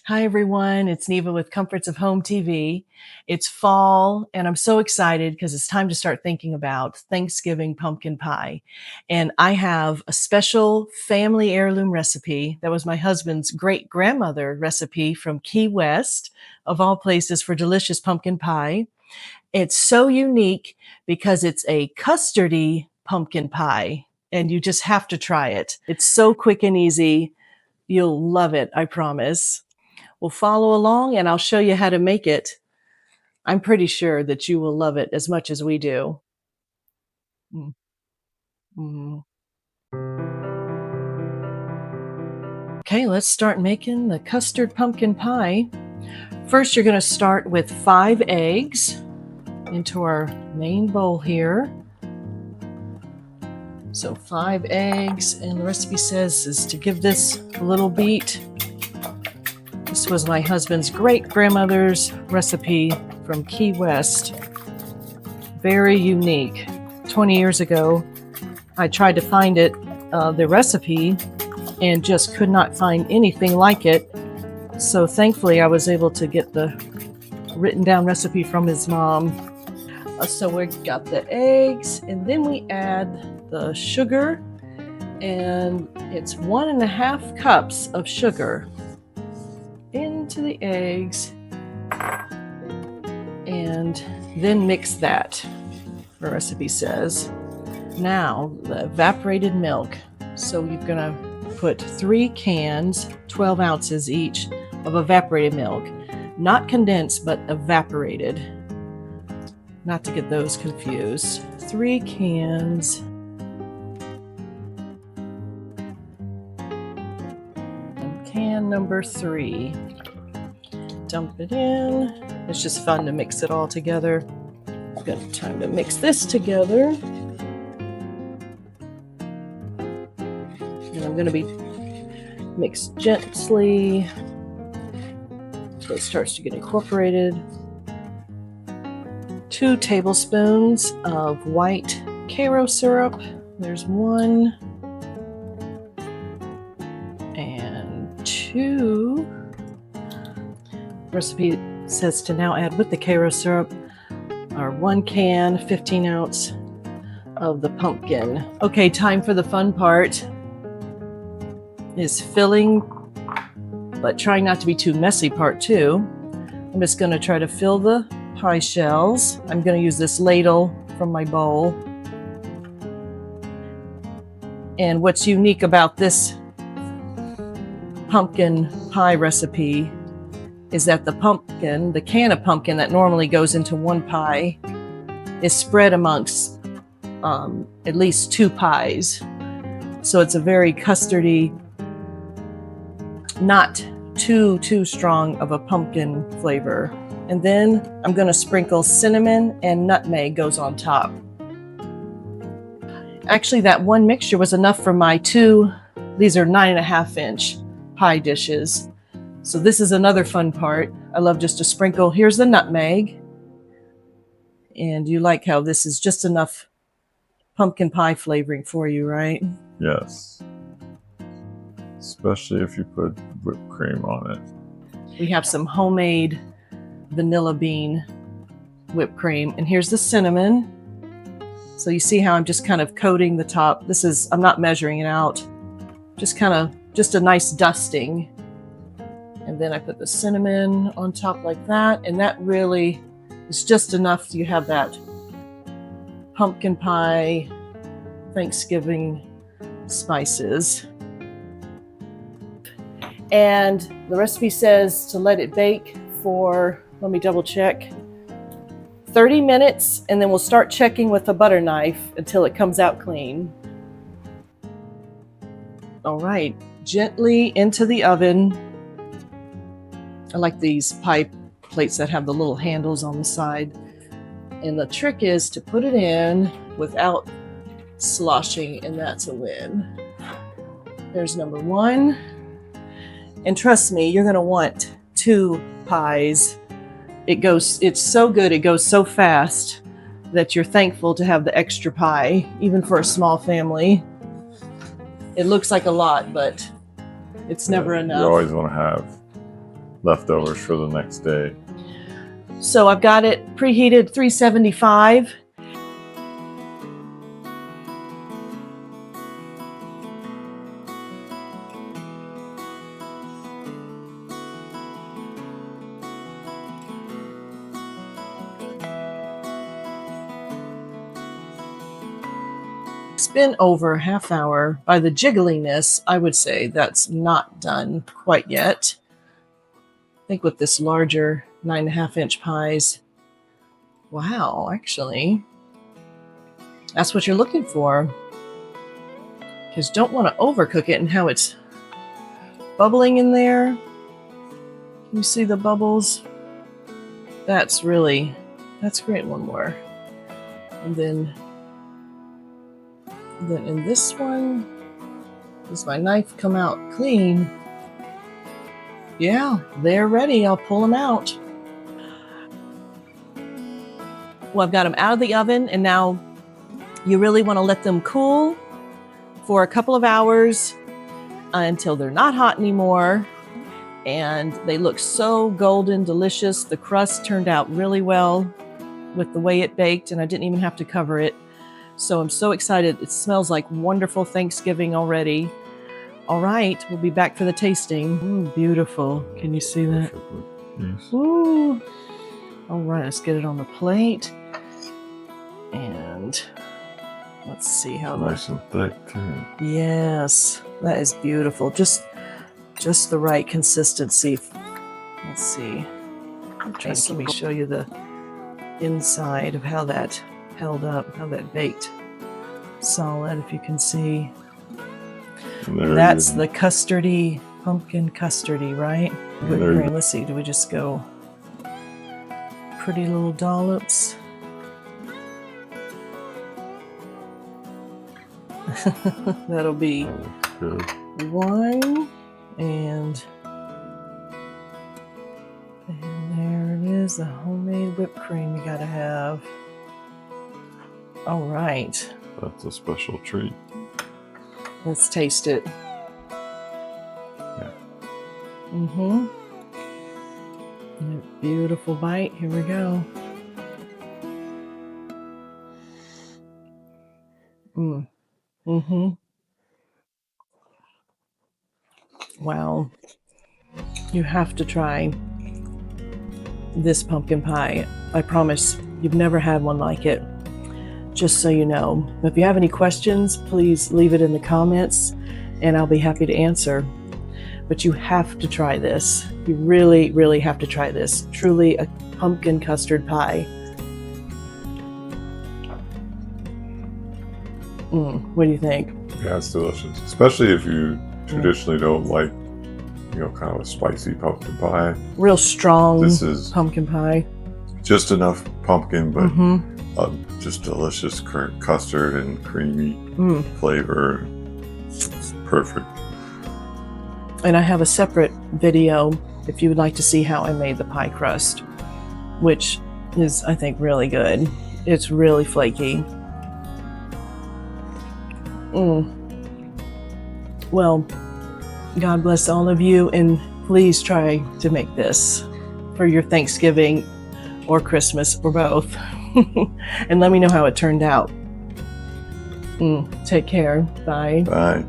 Hi everyone, it's Neva with Comforts of Home TV. It's fall and I'm so excited because it's time to start thinking about Thanksgiving pumpkin pie. And I have a special family heirloom recipe that was my husband's great grandmother recipe from Key West, of all places, for delicious pumpkin pie. It's so unique because it's a custardy pumpkin pie and you just have to try it. It's so quick and easy. You'll love it, I promise. Well, follow along and I'll show you how to make it. I'm pretty sure that you will love it as much as we do. Mm-hmm. Okay, let's start making the custard pumpkin pie. First, you're going to start with 5 eggs into our main bowl here. So 5 eggs, and the recipe says is to give this a little beat. This was my husband's great-grandmother's recipe from Key West. Very unique. 20 years ago, I tried to find it, the recipe, and just could not find anything like it. So thankfully, I was able to get the written down recipe from his mom. So we got the eggs, and then we add the sugar, and it's 1.5 cups of sugar into the eggs, and then mix that, the recipe says. Now the evaporated milk. So you're gonna put 3 cans, 12 ounces each, of evaporated milk. Not condensed, but evaporated. Not to get those confused. 3 cans. And can number 3. Dump it in. It's just fun to mix it all together. I've got time to mix this together. And I'm going to be mixed gently so it starts to get incorporated. 2 tablespoons of white Karo syrup. There's 1 and 2. Recipe says to now add with the Karo syrup our 1 can, 15 ounce of the pumpkin. Okay, time for the fun part. Is filling, but trying not to be too messy part 2. I'm just going to try to fill the pie shells. I'm going to use this ladle from my bowl. And what's unique about this pumpkin pie recipe is that the pumpkin, the can of pumpkin that normally goes into one pie, is spread amongst at least 2 pies. So it's a very custardy, not too strong of a pumpkin flavor. And then I'm going to sprinkle cinnamon and nutmeg goes on top. Actually, that one mixture was enough for my 2, these are 9.5 inch pie dishes. So this is another fun part. I love just to sprinkle. Here's the nutmeg. And you like how this is just enough pumpkin pie flavoring for you, right? Yes. Especially if you put whipped cream on it. We have some homemade vanilla bean whipped cream, and here's the cinnamon. So you see how I'm just kind of coating the top. This is, I'm not measuring it out, just a nice dusting. And then I put the cinnamon on top like that, and that really is just enough. You have that pumpkin pie Thanksgiving spices. And the recipe says to let it bake for, let me double check, 30 minutes, and then we'll start checking with a butter knife until it comes out clean. All right, gently into the oven. I like these pie plates that have the little handles on the side. And the trick is to put it in without sloshing, and that's a win. There's number 1. And trust me, you're gonna want 2 pies. It's so good, it goes so fast that you're thankful to have the extra pie, even for a small family. It looks like a lot, but it's never enough. You always want to have leftovers for the next day. So I've got it preheated 375. It's been over a half hour. By the jiggliness, I would say that's not done quite yet. I think with this larger 9.5-inch pies, wow, actually, that's what you're looking for. Because don't want to overcook it and how it's bubbling in there. Can you see the bubbles? That's great. One more. And then in this one, does my knife come out clean? Yeah, they're ready. I'll pull them out. Well, I've got them out of the oven, and now you really want to let them cool for a couple of hours until they're not hot anymore. And they look so golden, delicious. The crust turned out really well with the way it baked, and I didn't even have to cover it. So I'm so excited. It smells like wonderful Thanksgiving already. All right, we'll be back for the tasting. Ooh, beautiful. Can you see that? Yes. Ooh. All right, let's get it on the plate. And let's see how Nice and thick too. Yes, that is beautiful. Just the right consistency. Let's see. Let me show you the inside of how that held up, how that baked solid, if you can see. That's the custardy, pumpkin custardy, right? Let's see, do we just go pretty little dollops? That'll be one, and there it is, the homemade whipped cream you gotta have. All right. That's a special treat. Let's taste it. Yeah. Mm-hmm. Beautiful bite. Here we go. Mm-hmm. Wow. You have to try this pumpkin pie. I promise you've never had one like it. Just so you know. If you have any questions, please leave it in the comments and I'll be happy to answer. But you have to try this. You really, really have to try this. Truly a pumpkin custard pie. What do you think? Yeah, it's delicious. Especially if you traditionally don't like, kind of a spicy pumpkin pie. Real strong This is pumpkin pie. Just enough pumpkin, but just delicious custard and creamy flavor. It's perfect. And I have a separate video if you would like to see how I made the pie crust, which is, I think, really good. It's really flaky. Well, God bless all of you, and please try to make this for your Thanksgiving or Christmas or both. And let me know how it turned out. Take care. Bye. Bye.